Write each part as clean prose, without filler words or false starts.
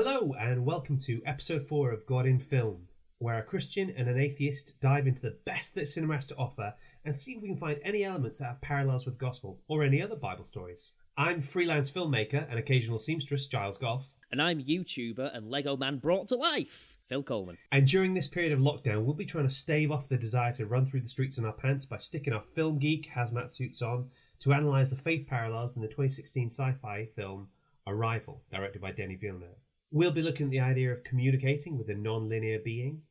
Hello and welcome to episode 4 of God in Film, where a Christian and an atheist dive into the best that cinema has to offer and see if we can find any elements that have parallels with the gospel or any other Bible stories. I'm freelance filmmaker and occasional seamstress Giles Phil. And I'm YouTuber and Lego man brought to life, Phil Coleman. And during this period of lockdown, we'll be trying to stave off the desire to run through the streets in our pants by sticking our film geek hazmat suits on to analyse the faith parallels in the 2016 sci-fi film Arrival, directed by Denis Villeneuve. We'll be looking at the idea of communicating with a non-linear being,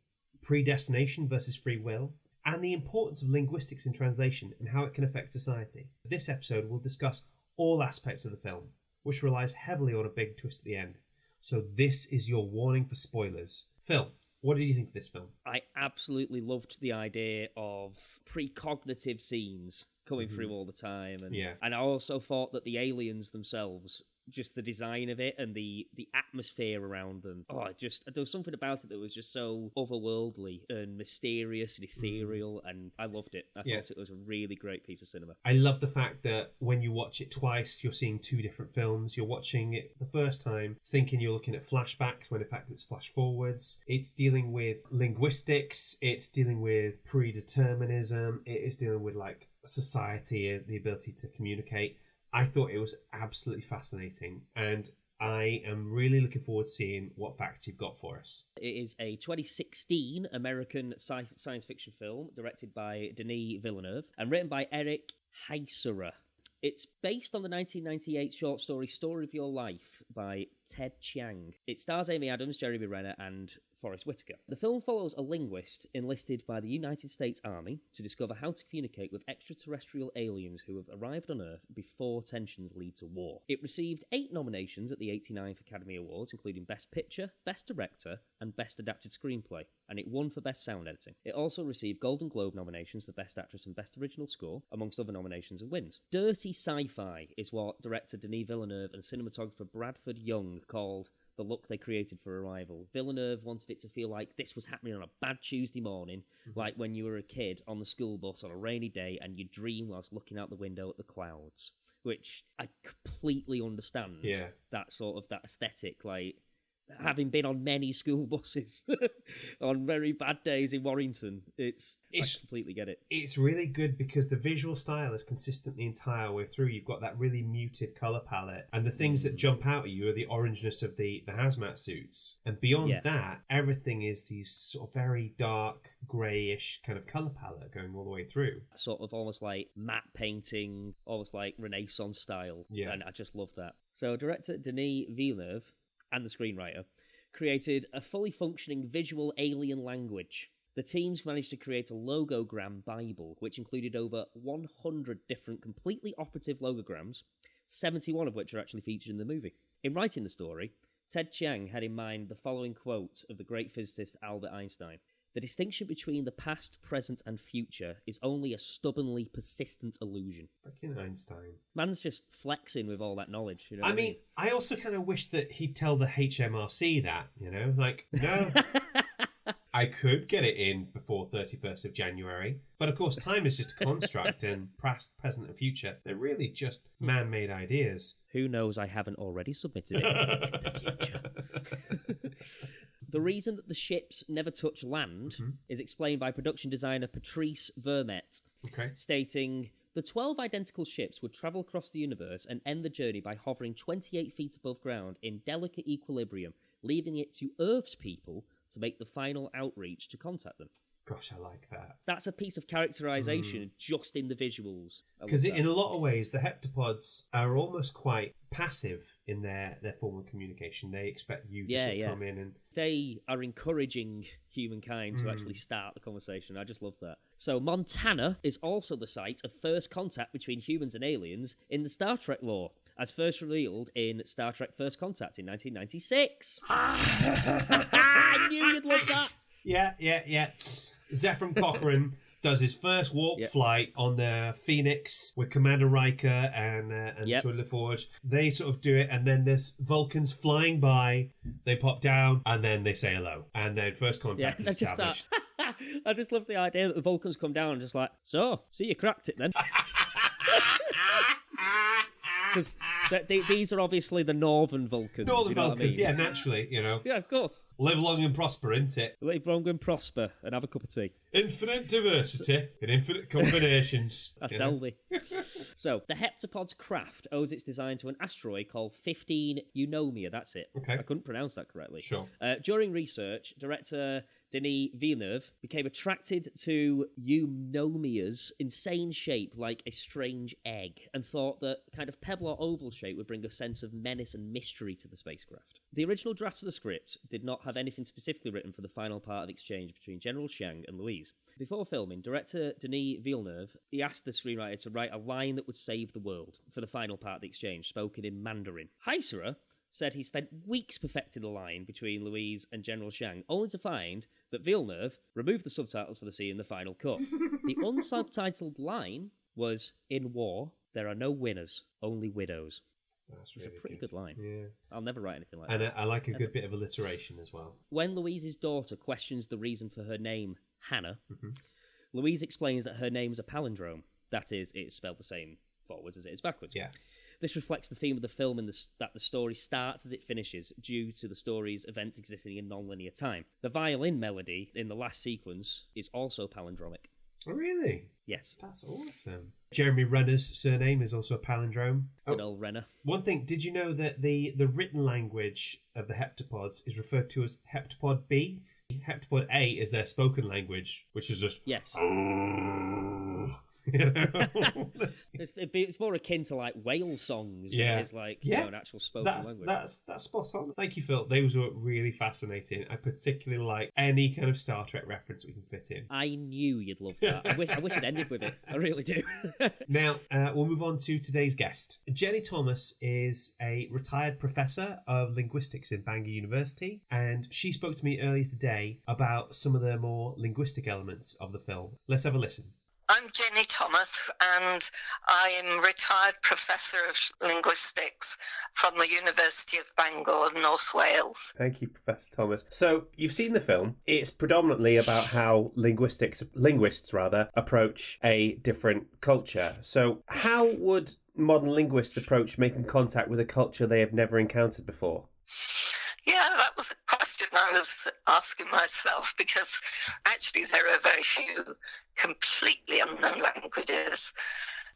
predestination versus free will, and the importance of linguistics in translation and how it can affect society. This episode will discuss all aspects of the film, which relies heavily on a big twist at the end. So this is your warning for spoilers. Phil, what did you think of this film? I absolutely loved the idea of precognitive scenes coming through all the time. And I also thought that the aliens themselves, just the design of it and the atmosphere around them. There was something about it that was just so otherworldly and mysterious and ethereal, and I loved it. I thought it was a really great piece of cinema. I love the fact that when you watch it twice, you're seeing two different films. You're watching it the first time thinking you're looking at flashbacks, when in fact it's flash forwards. It's dealing with linguistics. It's dealing with predeterminism. It is dealing with like society and the ability to communicate. I thought it was absolutely fascinating, and I am really looking forward to seeing what facts you've got for us. It is a 2016 American science fiction film directed by Denis Villeneuve and written by Eric Heisserer. It's based on the 1998 short story Story of Your Life by Ted Chiang. It stars Amy Adams, Jeremy Renner, and Forrest Whitaker. The film follows a linguist enlisted by the United States Army to discover how to communicate with extraterrestrial aliens who have arrived on Earth before tensions lead to war. It received 8 nominations at the 89th Academy Awards, including Best Picture, Best Director, and Best Adapted Screenplay, and it won for Best Sound Editing. It also received Golden Globe nominations for Best Actress and Best Original Score, amongst other nominations and wins. Dirty sci-fi is what director Denis Villeneuve and cinematographer Bradford Young called the look they created for Arrival. Villeneuve wanted it to feel like this was happening on a bad Tuesday morning, like when you were a kid on the school bus on a rainy day and you dream whilst looking out the window at the clouds, which I completely understand. That sort of that aesthetic, like having been on many school buses on very bad days in Warrington, I completely get it. It's really good because the visual style is consistent the entire way through. You've got that really muted colour palette, and the things that jump out at you are the orangeness of the hazmat suits. And beyond that, everything is these sort of very dark, greyish kind of colour palette going all the way through. Sort of almost like matte painting, almost like Renaissance style. And I just love that. So director Denis Villeneuve and the screenwriter, created a fully functioning visual alien language. The teams managed to create a logogram Bible, which included over 100 different completely operative logograms, 71 of which are actually featured in the movie. In writing the story, Ted Chiang had in mind the following quote of the great physicist Albert Einstein: "The distinction between the past, present, and future is only a stubbornly persistent illusion." Fucking Einstein. Man's just flexing with all that knowledge. You know I mean, I also kind of wish that he'd tell the HMRC that, like, no, I could get it in before 31st of January. But of course, time is just a construct, and past, present, and future, they're really just man-made ideas. Who knows I haven't already submitted it in the future. The reason that the ships never touch land is explained by production designer Patrice Vermette, stating, "The 12 identical ships would travel across the universe and end the journey by hovering 28 feet above ground in delicate equilibrium, leaving it to Earth's people to make the final outreach to contact them." Gosh, I like that. That's a piece of characterisation just in the visuals. Because in a lot of ways, the heptapods are almost quite passive in their form of communication. They expect you to sort of come in and... They are encouraging humankind to actually start the conversation. I just love that. So Montana is also the site of first contact between humans and aliens in the Star Trek lore, as first revealed in Star Trek First Contact in 1996. I knew you'd love that. Yeah. Zephram Cochrane does his first warp flight on the Phoenix with Commander Riker and Troy LaForge. They sort of do it, and then there's Vulcans flying by. They pop down, and then they say hello. And then first contact is established. I just love the idea that the Vulcans come down and just like, so, see you cracked it then. Because these are obviously the Northern Vulcans. Northern you know Vulcans, what I mean? yeah, naturally, Yeah, of course. Live long and prosper, innit it? Live long and prosper and have a cup of tea. Infinite diversity and infinite combinations. That's healthy. So, the heptapod's craft owes its design to an asteroid called 15 Eunomia. That's it. Okay. I couldn't pronounce that correctly. Sure. During research, director Denis Villeneuve became attracted to Eunomia's insane shape like a strange egg and thought that kind of pebble or oval shape would bring a sense of menace and mystery to the spacecraft. The original draft of the script did not have anything specifically written for the final part of the exchange between General Chang and Louise. Before filming, director Denis Villeneuve, he asked the screenwriter to write a line that would save the world for the final part of the exchange, spoken in Mandarin. Heisserer said he spent weeks perfecting the line between Louise and General Chang, only to find that Villeneuve removed the subtitles for the scene in the final cut. The unsubtitled line was, "In war, there are no winners, only widows." That's It's really a pretty good line. Yeah. I'll never write anything like And that. I like a good bit of alliteration as well. When Louise's daughter questions the reason for her name, Hannah, Louise explains that her name is a palindrome. That is, it's spelled the same forwards as it is backwards. Yeah. This reflects the theme of the film in that the story starts as it finishes due to the story's events existing in non-linear time. The violin melody in the last sequence is also palindromic. Oh, really? Yes. That's awesome. Jeremy Renner's surname is also a palindrome. Good old Renner. One thing, did you know that the written language of the heptapods is referred to as heptapod B? Heptapod A is their spoken language, which is just... Yes. You know? It's more akin to like whale songs. Yeah. It's like you know, an actual spoken language. That's spot on. Thank you, Phil. Those were really fascinating. I particularly like any kind of Star Trek reference we can fit in. I knew you'd love that. I wish it ended with it. I really do. Now, we'll move on to today's guest. Jenny Thomas is a retired professor of linguistics in Bangor University, and she spoke to me earlier today about some of the more linguistic elements of the film. Let's have a listen. I'm Jenny Thomas, and I am retired professor of linguistics from the University of Bangor, North Wales. Thank you, Professor Thomas. So, you've seen the film. It's predominantly about how linguists approach a different culture. So, how would modern linguists approach making contact with a culture they have never encountered before? Yeah, that was a question I was asking myself, because actually there are very few completely unknown languages.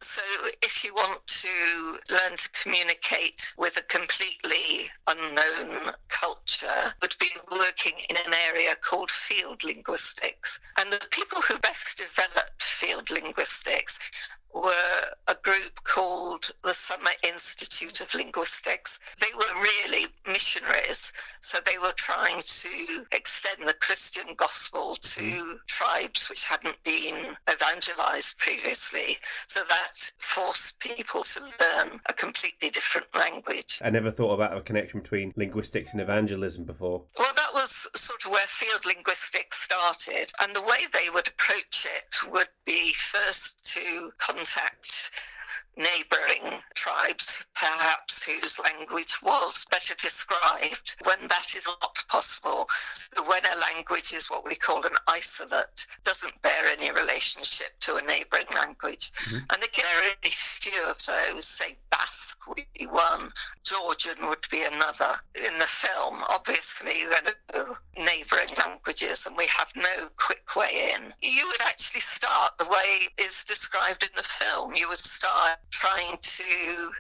So if you want to learn to communicate with a completely unknown culture, would be working in an area called field linguistics. And the people who best developed field linguistics were a group called the Summer Institute of Linguistics. They were really missionaries, so they were trying to extend the Christian gospel to tribes which hadn't been evangelized previously, so that forced people to learn a completely different language. I never thought about a connection between linguistics and evangelism before. Well, that was sort of where field linguistics started, and the way they would approach it would be first to contact neighbouring tribes, perhaps whose language was better described, when that is not possible. So when a language is what we call an isolate, doesn't bear any relationship to a neighbouring language. And again, there are only few of those. Say Basque would be one, Georgian would be another. In the film, obviously, there are no neighbouring languages, and we have no quick way in. You would actually start the way is described in the film. You would start trying to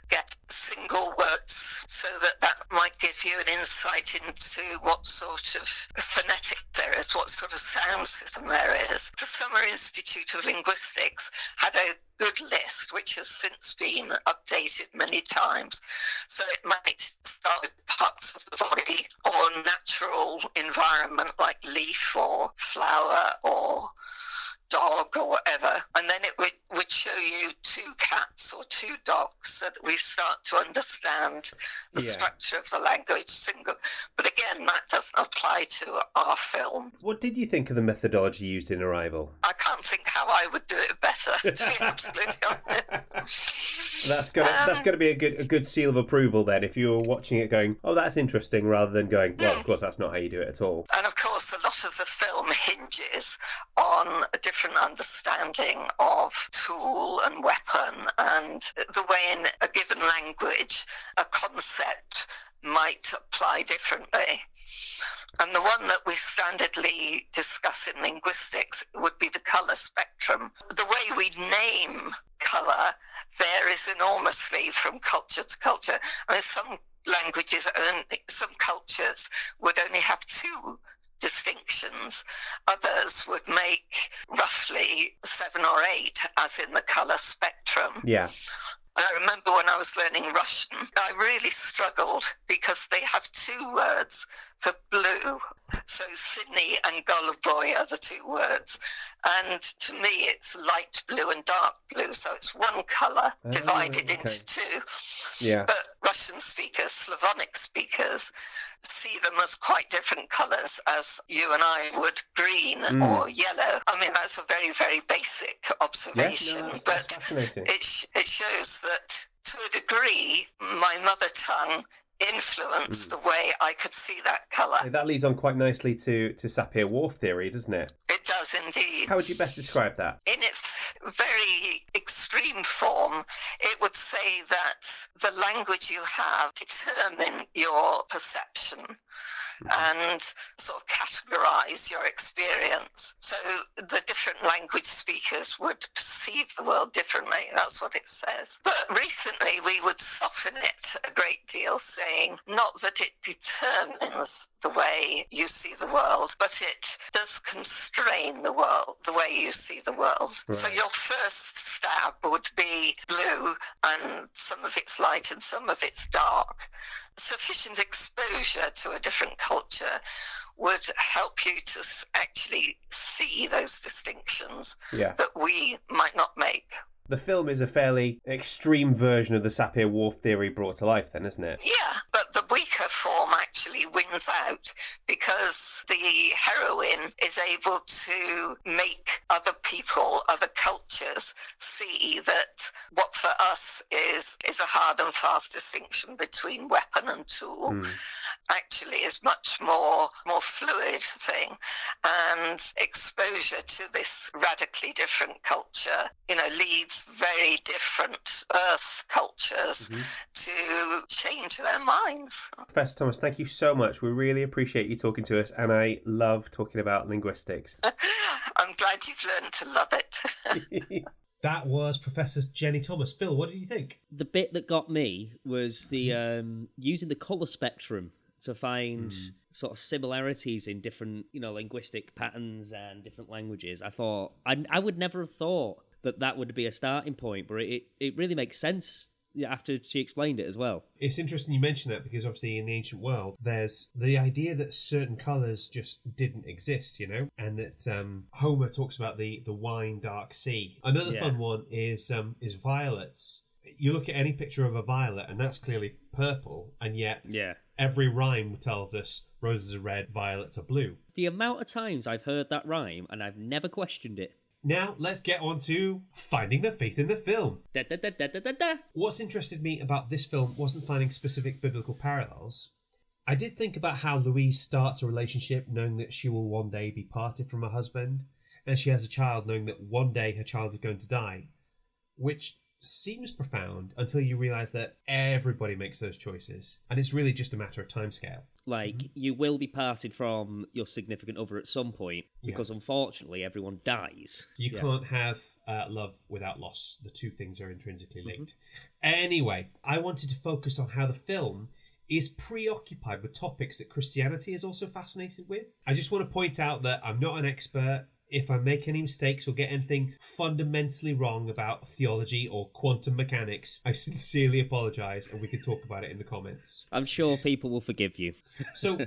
get single words so that might give you an insight into what sort of phonetic there is, what sort of sound system there is. The Summer Institute of Linguistics had a good list, which has since been updated many times. So it might start with parts of the body or natural environment like leaf or flower or dog or whatever, and then it would show you two cats or two dogs so that we start to understand the structure of the language single. But again, that doesn't apply to our film. What did you think of the methodology used in Arrival? I can't think how I would do it better. better, to be absolutely honest. That's gonna be a good seal of approval then, if you're watching it going, oh, that's interesting, rather than going, well, of course that's not how you do it at all. And of course, a lot of the film hinges on a different understanding of tool and weapon, and the way in a given language a concept might apply differently. And the one that we standardly discuss in linguistics would be the colour spectrum. The way we name colour varies enormously from culture to culture. I mean, some cultures would only have two distinctions. Others would make roughly 7 or 8, as in the colour spectrum. Yeah. I remember when I was learning Russian, I really struggled because they have 2 words for blue. So Sydney and Goluboy are the 2 words. And to me, it's light blue and dark blue. So it's one colour divided into 2. Yeah. But Russian speakers, Slavonic speakers, see them as quite different colours as you and I would, green or yellow. I mean, that's a very, very basic observation. Yeah, that's but fascinating. it shows that, to a degree, my mother tongue influenced the way I could see that colour. That leads on quite nicely to Sapir-Whorf theory, doesn't it? It does indeed. How would you best describe that? In its very extreme form, it would say that the language you have determine your perception and sort of categorise your experience. So the different language speakers would perceive the world differently. That's what it says. But recently we would soften it a great deal, saying not that it determines the way you see the world, but it does constrain the world, the way you see the world. Right. So your first stab would be blue, and some of it's light and some of it's dark. Sufficient exposure to a different culture would help you to actually see those distinctions that we might not make. The film is a fairly extreme version of the Sapir-Whorf theory brought to life then, isn't it? Yeah, but the weaker form actually wins out because the heroine is able to make other people, other cultures, see that what for us is a hard and fast distinction between weapon and tool actually is much more fluid thing. And exposure to this radically different culture, leads very different Earth cultures to change their minds. Professor Thomas, thank you so much. We really appreciate you talking to us, and I love talking about linguistics. I'm glad you've learned to love it. That was Professor Jenny Thomas. Phil, what did you think? The bit that got me was the using the colour spectrum to find sort of similarities in different, linguistic patterns and different languages. I thought, I would never have thought that would be a starting point, but it really makes sense after she explained it as well. It's interesting you mention that because obviously in the ancient world, there's the idea that certain colours just didn't exist, and that Homer talks about the wine dark sea. Another fun one is violets. You look at any picture of a violet and that's clearly purple, and yet every rhyme tells us roses are red, violets are blue. The amount of times I've heard that rhyme and I've never questioned it. Now, let's get on to finding the faith in the film. Da, da, da, da, da, da, da. What's interested me about this film wasn't finding specific biblical parallels. I did think about how Louise starts a relationship knowing that she will one day be parted from her husband, and she has a child knowing that one day her child is going to die, which seems profound until you realise that everybody makes those choices, and it's really just a matter of timescale. Like, you will be parted from your significant other at some point, because unfortunately everyone dies. You can't have love without loss. The two things are intrinsically linked. Anyway, I wanted to focus on how the film is preoccupied with topics that Christianity is also fascinated with. I just want to point out that I'm not an expert. If I make any mistakes or get anything fundamentally wrong about theology or quantum mechanics, I sincerely apologise, and we can talk about it in the comments. I'm sure people will forgive you. So,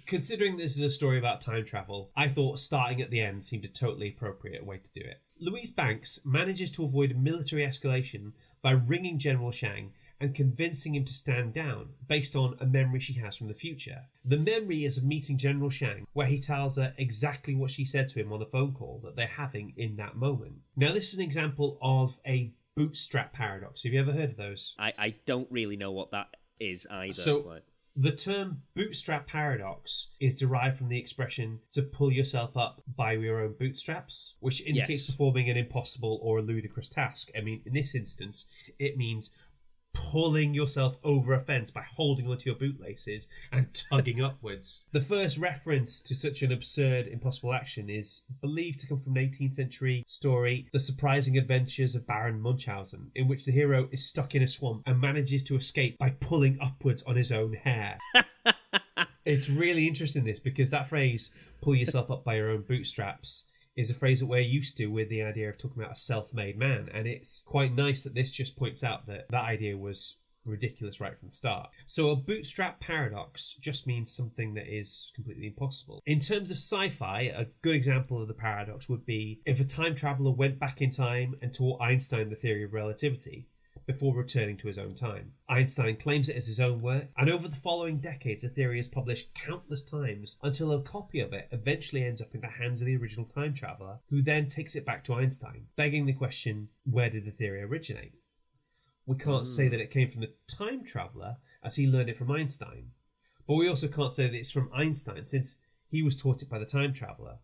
considering this is a story about time travel, I thought starting at the end seemed a totally appropriate way to do it. Louise Banks manages to avoid a military escalation by ringing General Shang and convincing him to stand down based on a memory she has from the future. The memory is of meeting General Shang, where he tells her exactly what she said to him on the phone call that they're having in that moment. Now, this is an example of a bootstrap paradox. Have you ever heard of those? I don't really know what that is either. So, the term bootstrap paradox is derived from the expression to pull yourself up by your own bootstraps, which indicates performing an impossible or a ludicrous task. I mean, in this instance, it means pulling yourself over a fence by holding onto your bootlaces and tugging upwards. The first reference to such an absurd, impossible action is believed to come from an 18th century story, The Surprising Adventures of Baron Munchausen, in which the hero is stuck in a swamp and manages to escape by pulling upwards on his own hair. It's really interesting, this, because that phrase, pull yourself up by your own bootstraps, is a phrase that we're used to with the idea of talking about a self-made man, and it's quite nice that this just points out that that idea was ridiculous right from the start. So a bootstrap paradox just means something that is completely impossible. In terms of sci-fi, a good example of the paradox would be if a time traveller went back in time and taught Einstein the theory of relativity before returning to his own time. Einstein claims it as his own work, and over the following decades the theory is published countless times until a copy of it eventually ends up in the hands of the original time traveller, who then takes it back to Einstein, begging the question, where did the theory originate? We can't say that it came from the time traveller, as he learned it from Einstein, but we also can't say that it's from Einstein, since he was taught it by the time traveller,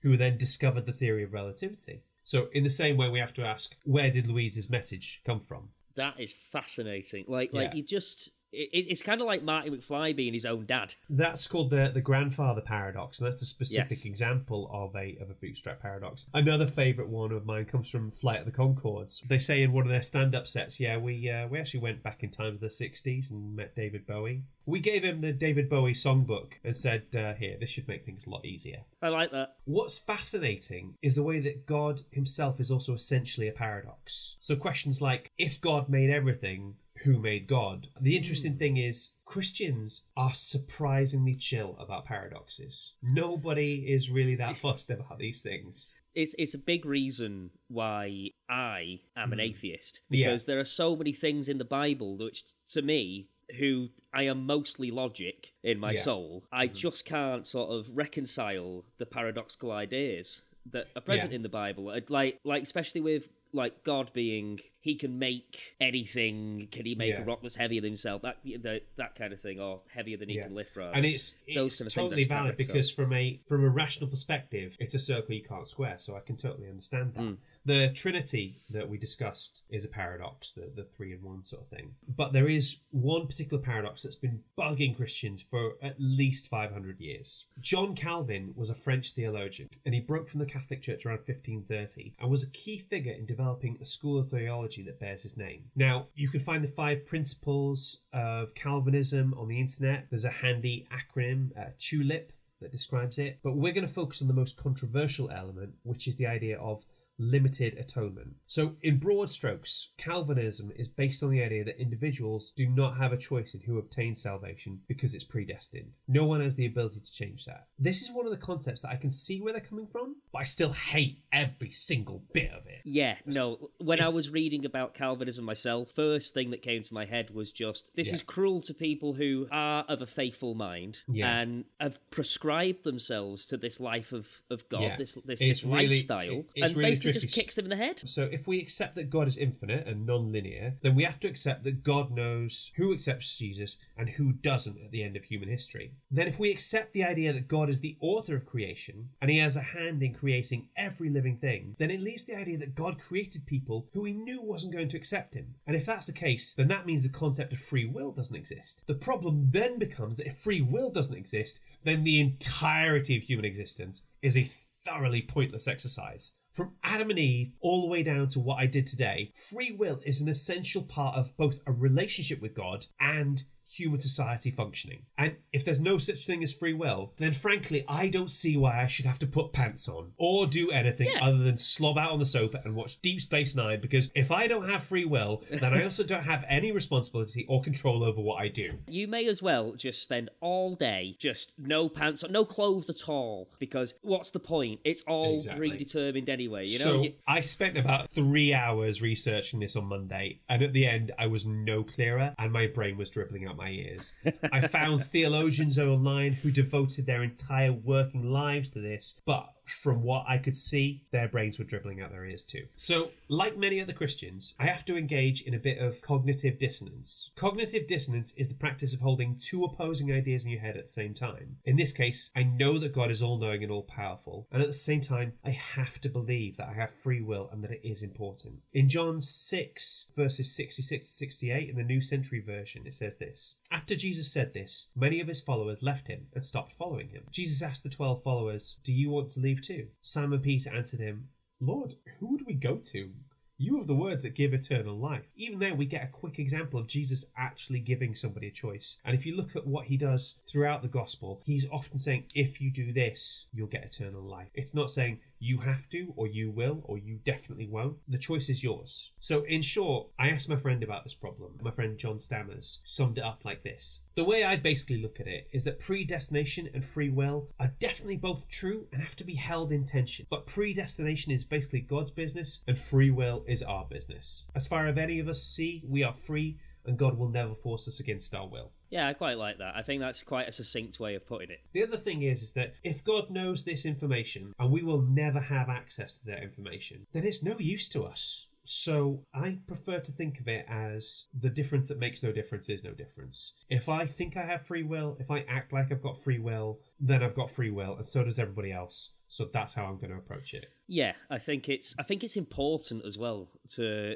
who then discovered the theory of relativity. So in the same way, we have to ask, where did Louise's message come from? That is fascinating. You just... It's kind of like Marty McFly being his own dad. That's called the grandfather paradox, and that's a specific example of a bootstrap paradox. Another favourite one of mine comes from Flight of the Conchords. They say in one of their stand-up sets, we actually went back in time to the 60s and met David Bowie. We gave him the David Bowie songbook and said, here, this should make things a lot easier. I like that. What's fascinating is the way that God himself is also essentially a paradox. So questions like, if God made everything, who made God? The interesting thing is, Christians are surprisingly chill about paradoxes. Nobody is really that fussed about these things. It's a big reason why I am an atheist, because there are so many things in the Bible which, to me, who I am mostly logic in my soul, I just can't sort of reconcile the paradoxical ideas that are present in the Bible. Like especially with like God being, he can make anything. Can he make a rock that's heavier than himself? That kind of thing, or heavier than he can lift, rather. And it's those kind of totally valid, because from a rational perspective, it's a circle you can't square. So I can totally understand that. The Trinity that we discussed is a paradox, the 3-in-1 sort of thing. But there is one particular paradox that's been bugging Christians for at least 500 years. John Calvin was a French theologian, and he broke from the Catholic Church around 1530 and was a key figure in developing a school of theology that bears his name. Now, you can find the 5 principles of Calvinism on the internet. There's a handy acronym, TULIP, that describes it. But we're going to focus on the most controversial element, which is the idea of limited atonement. So in broad strokes, Calvinism is based on the idea that individuals do not have a choice in who obtains salvation because it's predestined. No one has the ability to change that. This is one of the concepts that I can see where they're coming from, but I still hate every single bit of it. Yeah, no, when I was reading about Calvinism myself, first thing that came to my head was just, this is cruel to people who are of a faithful mind and have prescribed themselves to this life of God, this really, lifestyle, and really basically just kicks them in the head. So if we accept that God is infinite and non-linear, then we have to accept that God knows who accepts Jesus and who doesn't at the end of human history. Then if we accept the idea that God is the author of creation and he has a hand in creating every living thing, then it leads to the idea that God created people who he knew wasn't going to accept him. And if that's the case, then that means the concept of free will doesn't exist. The problem then becomes that if free will doesn't exist, then the entirety of human existence is a thoroughly pointless exercise. From Adam and Eve all the way down to what I did today, free will is an essential part of both a relationship with God and human society functioning. And if there's no such thing as free will, then frankly, I don't see why I should have to put pants on or do anything other than slob out on the sofa and watch Deep Space Nine, because if I don't have free will, then I also don't have any responsibility or control over what I do. You may as well just spend all day just no pants on, no clothes at all, because what's the point? It's all predetermined anyway, you know? So I spent about 3 hours researching this on Monday, and at the end I was no clearer and my brain was dribbling out my ears. I found theologians online who devoted their entire working lives to this, but from what I could see, their brains were dribbling out their ears too. So, like many other Christians, I have to engage in a bit of cognitive dissonance. Cognitive dissonance is the practice of holding two opposing ideas in your head at the same time. In this case, I know that God is all-knowing and all-powerful, and at the same time, I have to believe that I have free will and that it is important. In John 6, verses 66 to 68, in the New Century Version, it says this: "After Jesus said this, many of his followers left him and stopped following him. Jesus asked the 12 followers, 'Do you want to leave too?' Simon Peter answered him, 'Lord, who would we go to? You have the words that give eternal life.'" Even there, we get a quick example of Jesus actually giving somebody a choice. And if you look at what he does throughout the gospel, he's often saying, if you do this, you'll get eternal life. It's not saying you have to, or you will, or you definitely won't. The choice is yours. So in short, I asked my friend about this problem. My friend John Stammers summed it up like this: the way I basically look at it is that predestination and free will are definitely both true and have to be held in tension. But predestination is basically God's business and free will is our business. As far as any of us see, we are free and God will never force us against our will. Yeah, I quite like that. I think that's quite a succinct way of putting it. The other thing is that if God knows this information and we will never have access to that information, then it's no use to us. So I prefer to think of it as the difference that makes no difference is no difference. If I think I have free will, if I act like I've got free will, then I've got free will, and so does everybody else. So that's how I'm going to approach it. Yeah, I think it's important as well to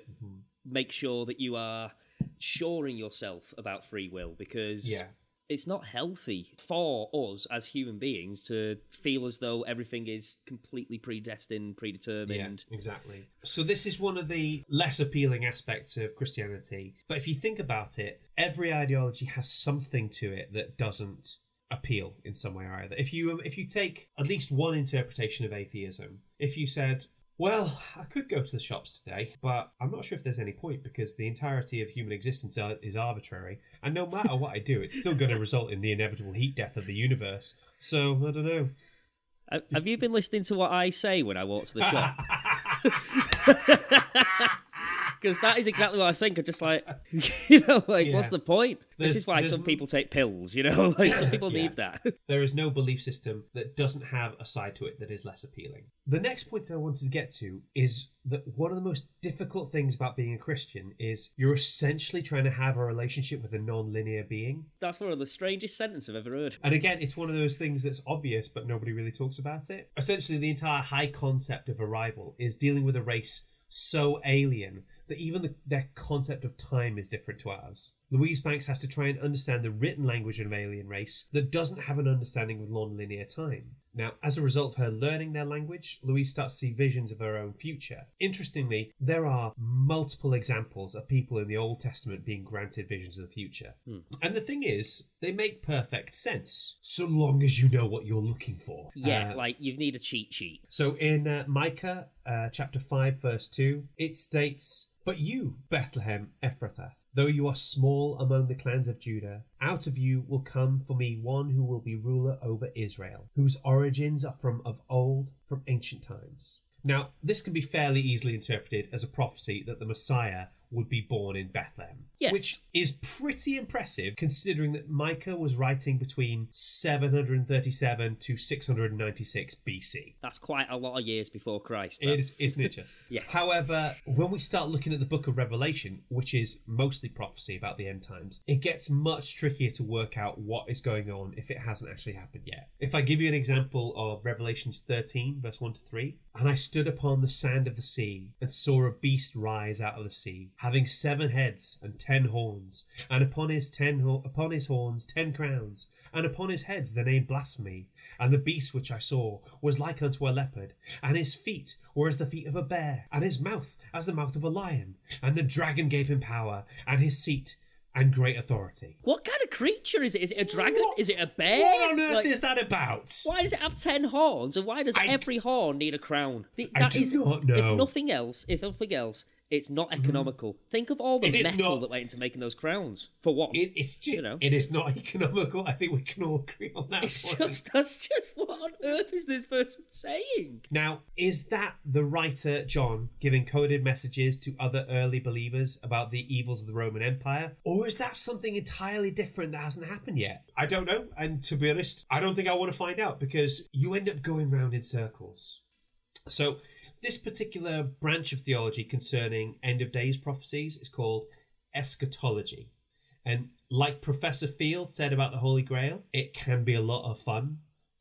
make sure that you are shoring yourself about free will, because it's not healthy for us as human beings to feel as though everything is completely predestined, predetermined. Yeah, exactly. So this is one of the less appealing aspects of Christianity. But if you think about it, every ideology has something to it that doesn't appeal in some way or other. If you take at least one interpretation of atheism, if you said, well, I could go to the shops today, but I'm not sure if there's any point because the entirety of human existence is arbitrary. And no matter what I do, it's still going to result in the inevitable heat death of the universe. So, I don't know. Have you been listening to what I say when I walk to the shop? Because that is exactly what I think. I'm just like, what's the point? This is why some people take pills, like some people need that. There is no belief system that doesn't have a side to it that is less appealing. The next point I wanted to get to is that one of the most difficult things about being a Christian is you're essentially trying to have a relationship with a non-linear being. That's one of the strangest sentences I've ever heard. And again, it's one of those things that's obvious, but nobody really talks about it. Essentially, the entire high concept of arrival is dealing with a race so alien that even their concept of time is different to ours. Louise Banks has to try and understand the written language of an alien race that doesn't have an understanding of non-linear time. Now, as a result of her learning their language, Louise starts to see visions of her own future. Interestingly, there are multiple examples of people in the Old Testament being granted visions of the future. And the thing is, they make perfect sense, so long as you know what you're looking for. Yeah, you need a cheat sheet. So in Micah, chapter 5, verse 2, it states, "But you, Bethlehem Ephrathah, though you are small among the clans of Judah, out of you will come for me one who will be ruler over Israel, whose origins are from of old, from ancient times." Now, this can be fairly easily interpreted as a prophecy that the Messiah would be born in Bethlehem. Yes. Which is pretty impressive considering that Micah was writing between 737 to 696 BC. That's quite a lot of years before Christ. Isn't it just? Yes. However, when we start looking at the book of Revelation, which is mostly prophecy about the end times, it gets much trickier to work out what is going on if it hasn't actually happened yet. If I give you an example of Revelations 13, verse 1 to 3, "And I stood upon the sand of the sea and saw a beast rise out of the sea, having 7 heads and 10 horns, and upon his horns 10 crowns, and upon his heads the name blasphemy. And the beast which I saw was like unto a leopard, and his feet were as the feet of a bear, and his mouth as the mouth of a lion. And the dragon gave him power, and his seat, and great authority. What kind of creature is it? Is it a dragon? What? Is it a bear? What on earth is that about? Why does it have 10 horns, and why does every horn need a crown? I do not know. If nothing else, it's not economical. Think of all the metal that went into making those crowns. For what? It is not economical. I think we can all agree on that. That's just what on earth is this person saying? Now, is that the writer John giving coded messages to other early believers about the evils of the Roman Empire? Or is that something entirely different that hasn't happened yet? I don't know. And to be honest, I don't think I want to find out, because you end up going round in circles. So this particular branch of theology concerning end of days prophecies is called eschatology. And like Professor Field said about the Holy Grail, it can be a lot of fun,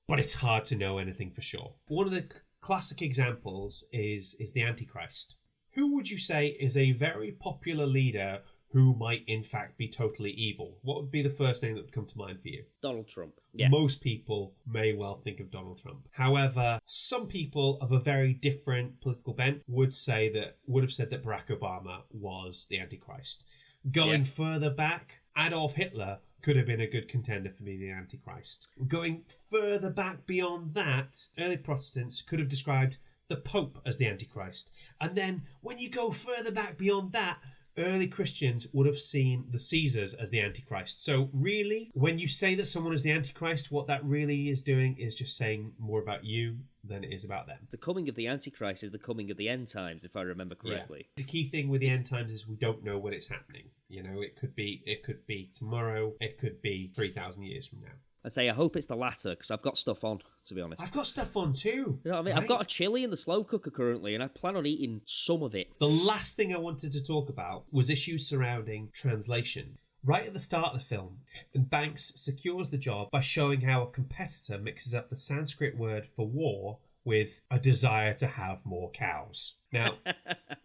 but it's hard to know anything for sure. One of the classic examples is the Antichrist. Who would you say is a very popular leader who might in fact be totally evil? What would be the first name that would come to mind for you? Donald Trump. Yeah. Most people may well think of Donald Trump. However, some people of a very different political bent would have said that Barack Obama was the Antichrist. Going further back, Adolf Hitler could have been a good contender for being the Antichrist. Going further back beyond that, early Protestants could have described the Pope as the Antichrist. And then when you go further back beyond that, early Christians would have seen the Caesars as the Antichrist. So really, when you say that someone is the Antichrist, what that really is doing is just saying more about you than it is about them. The coming of the Antichrist is the coming of the end times, if I remember correctly. Yeah. The key thing with the end times is we don't know when it's happening. You know, it could be tomorrow, it could be 3,000 years from now. I say I hope it's the latter, because I've got stuff on, to be honest. I've got stuff on too. You know what I mean? Right? I've got a chili in the slow cooker currently, and I plan on eating some of it. The last thing I wanted to talk about was issues surrounding translation. Right at the start of the film, Banks secures the job by showing how a competitor mixes up the Sanskrit word for war with a desire to have more cows. Now,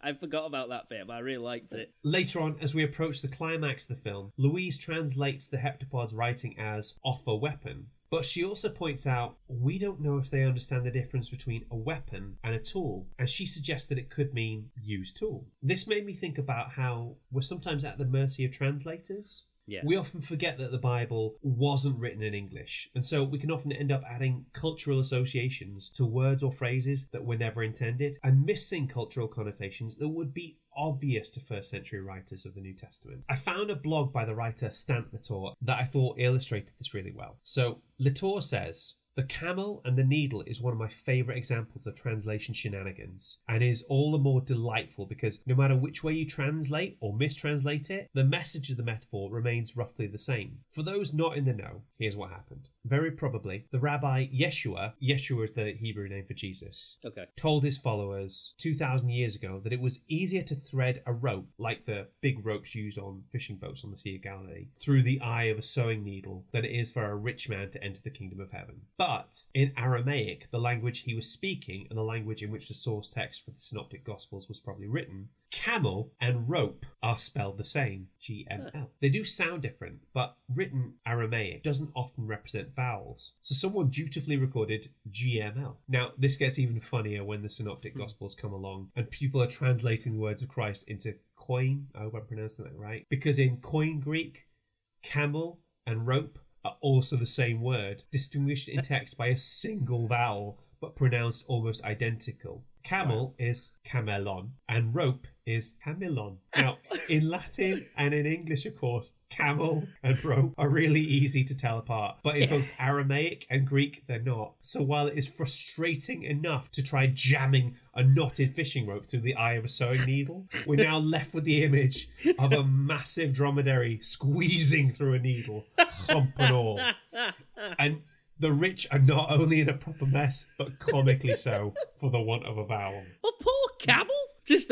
I forgot about that bit, but I really liked it. Later on, as we approach the climax of the film, Louise translates the heptapod's writing as offer weapon, but she also points out we don't know if they understand the difference between a weapon and a tool, and she suggests that it could mean use tool. This made me think about how we're sometimes at the mercy of translators. Yeah. We often forget that the Bible wasn't written in English, and so we can often end up adding cultural associations to words or phrases that were never intended, and missing cultural connotations that would be obvious to first century writers of the New Testament. I found a blog by the writer Stant Latour that I thought illustrated this really well. So Latour says, "The camel and the needle is one of my favourite examples of translation shenanigans, and is all the more delightful because no matter which way you translate or mistranslate it, the message of the metaphor remains roughly the same. For those not in the know, here's what happened. Very probably, the rabbi Yeshua is the Hebrew name for Jesus, told his followers 2,000 years ago that it was easier to thread a rope, like the big ropes used on fishing boats on the Sea of Galilee, through the eye of a sewing needle than it is for a rich man to enter the kingdom of heaven. But in Aramaic, the language he was speaking and the language in which the source text for the Synoptic Gospels was probably written, camel and rope are spelled the same, GML. They do sound different, but written Aramaic doesn't often represent vowels. So someone dutifully recorded GML. Now, this gets even funnier when the Synoptic Gospels come along and people are translating the words of Christ into Koine. I hope I'm pronouncing that right. Because in Koine Greek, camel and rope are also the same word, distinguished in text by a single vowel, but pronounced almost identical. Camel is camelon, and rope is camilon. Now, in Latin and in English, of course, camel and rope are really easy to tell apart, but in both Aramaic and Greek, they're not. So while it is frustrating enough to try jamming a knotted fishing rope through the eye of a sewing needle, we're now left with the image of a massive dromedary squeezing through a needle, hump and all. And the rich are not only in a proper mess, but comically so, for the want of a vowel. Oh, poor camel! Just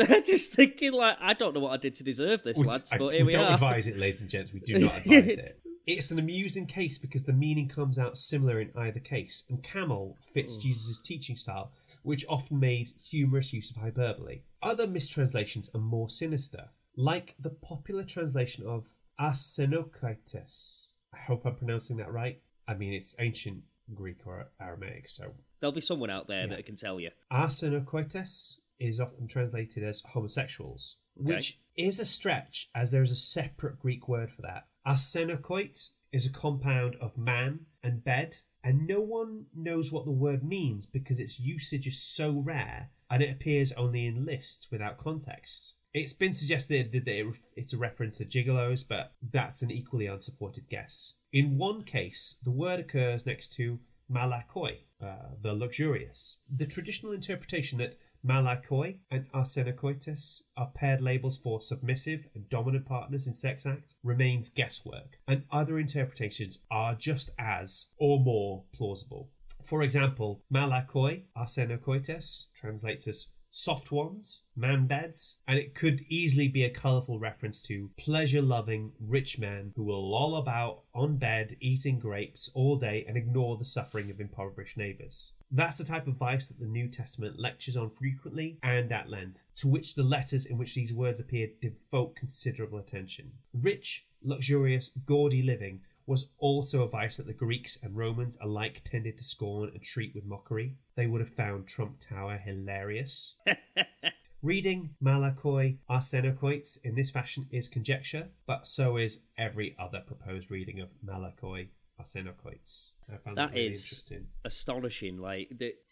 thinking, like, I don't know what I did to deserve this, lads, but here we are. We don't advise it, ladies and gents. We do not advise it. It's an amusing case because the meaning comes out similar in either case, and camel fits Jesus' teaching style, which often made humorous use of hyperbole. Other mistranslations are more sinister, like the popular translation of Arsenokoites. I hope I'm pronouncing that right. I mean, it's ancient Greek or Aramaic, so... There'll be someone out there that can tell you. Arsenokoites is often translated as homosexuals, Okay. which is a stretch as there is a separate Greek word for that. Arsenokoit is a compound of man and bed, and no one knows what the word means because its usage is so rare and it appears only in lists without context. It's been suggested that it's a reference to gigolos, but that's an equally unsupported guess. In one case, the word occurs next to malakoi, the luxurious. The traditional interpretation that malakoi and arsenokoites are paired labels for submissive and dominant partners in sex act remains guesswork, and other interpretations are just as or more plausible. For example, malakoi, arsenokoites, translates as soft ones, man beds, and it could easily be a colourful reference to pleasure-loving rich men who will loll about on bed eating grapes all day and ignore the suffering of impoverished neighbours. That's the type of vice that the New Testament lectures on frequently and at length, to which the letters in which these words appear devote considerable attention. Rich, luxurious, gaudy living was also a vice that the Greeks and Romans alike tended to scorn and treat with mockery. They would have found Trump Tower hilarious. Reading malakoi arsenokoites in this fashion is conjecture, but so is every other proposed reading of malakoi arsenokoites. I found that really interesting. Astonishing.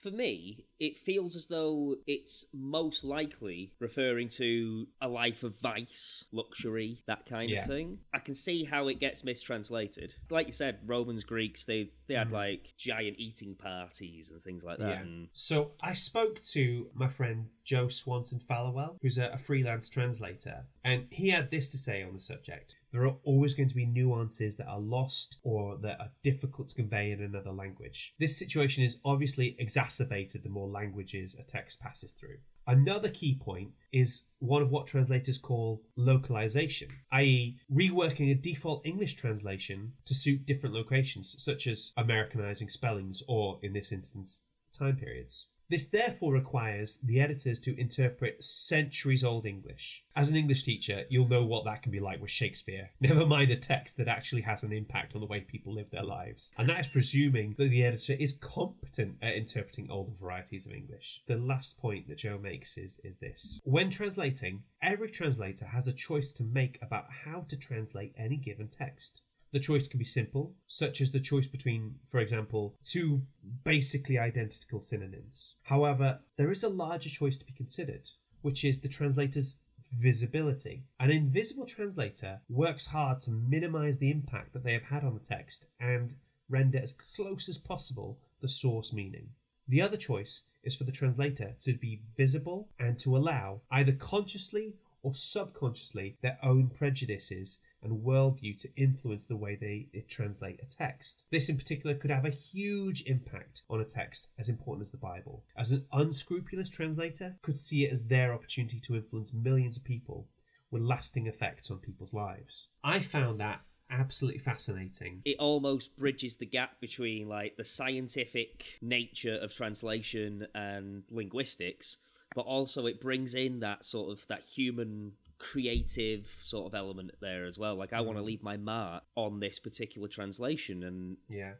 For me, it feels as though it's most likely referring to a life of vice, luxury, that kind of thing. I can see how it gets mistranslated. Like you said, Romans, Greeks, they had giant eating parties and things like that. Yeah. And So I spoke to my friend Joe Swanson Fallowell, who's a freelance translator, and he had this to say on the subject. There are always going to be nuances that are lost or that are difficult to convey in another language. This situation is obviously exacerbated the more languages a text passes through. Another key point is one of what translators call localization, i.e. reworking a default English translation to suit different locations, such as Americanizing spellings or, in this instance, time periods. This therefore requires the editors to interpret centuries-old English. As an English teacher, you'll know what that can be like with Shakespeare. Never mind a text that actually has an impact on the way people live their lives. And that is presuming that the editor is competent at interpreting older varieties of English. The last point that Joe makes is this. When translating, every translator has a choice to make about how to translate any given text. The choice can be simple, such as the choice between, for example, two basically identical synonyms. However, there is a larger choice to be considered, which is the translator's visibility. An invisible translator works hard to minimize the impact that they have had on the text and render as close as possible the source meaning. The other choice is for the translator to be visible and to allow, either consciously or subconsciously, their own prejudices and worldview to influence the way they translate a text. This in particular could have a huge impact on a text as important as the Bible, as an unscrupulous translator could see it as their opportunity to influence millions of people with lasting effects on people's lives. I found that absolutely fascinating. it almost bridges the gap between the scientific nature of translation and linguistics, but also it brings in that sort of that human creative sort of element there as well. I want to leave my mark on this particular translation, and I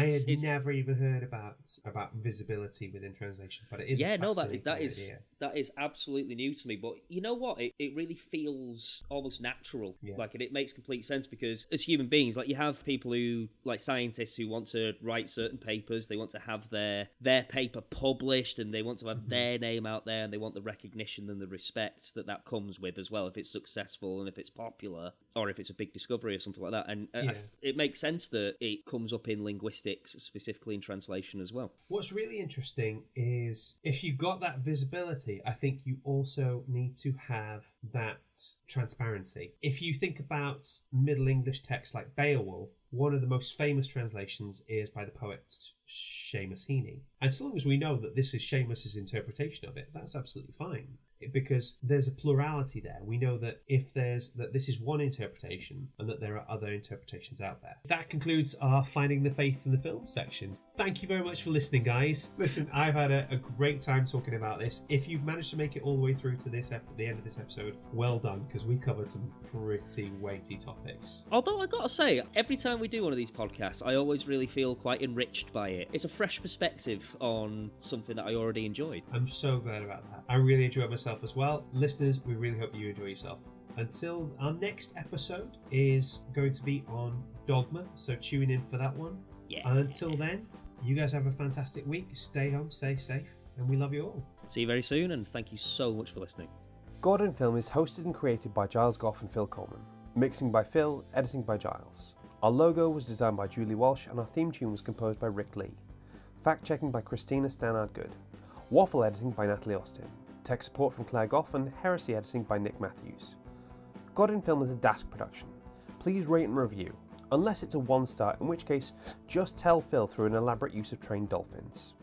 had never even heard about visibility within translation, but it is that is absolutely new to me. But you know what? It really feels almost natural. And it makes complete sense because as human beings, you have people who, scientists who want to write certain papers, they want to have their paper published, and they want to have their name out there, and they want the recognition and the respect that comes with as well if it's successful and if it's popular or if it's a big discovery or something like that. And it makes sense that it comes up in linguistics, specifically in translation as well. What's really interesting is if you got that visibility, I think you also need to have that transparency. If you think about Middle English texts like Beowulf, one of the most famous translations is by the poet Seamus Heaney. And so long as we know that this is Seamus's interpretation of it, that's absolutely fine. Because there's a plurality there. We know that that this is one interpretation and that there are other interpretations out there. That concludes our Finding the Faith in the Film section. Thank you very much for listening, guys. Listen, I've had a great time talking about this. If you've managed to make it all the way through to the end of this episode, well done, because we covered some pretty weighty topics. Although I gotta say, every time time we do one of these podcasts, I always really feel quite enriched by it. It's a fresh perspective on something that I already enjoyed. I'm so glad about that. I really enjoyed myself as well. Listeners, we really hope you enjoy yourself. Until our next episode is going to be on Dogma, so tune in for that one. Yeah. And until then, you guys have a fantastic week. Stay home, stay safe, and we love you all. See you very soon, and thank you so much for listening. Gordon Film is hosted and created by Giles Goff and Phil Coleman. Mixing by Phil, editing by Giles. Our logo was designed by Julie Walsh, and our theme tune was composed by Rick Lee. Fact-checking by Christina Stannard-Good. Waffle editing by Natalie Austin. Tech support from Claire Goff, and Heresy editing by Nick Matthews. Godin Film is a Dask production. Please rate and review, unless it's a 1-star, in which case just tell Phil through an elaborate use of trained dolphins.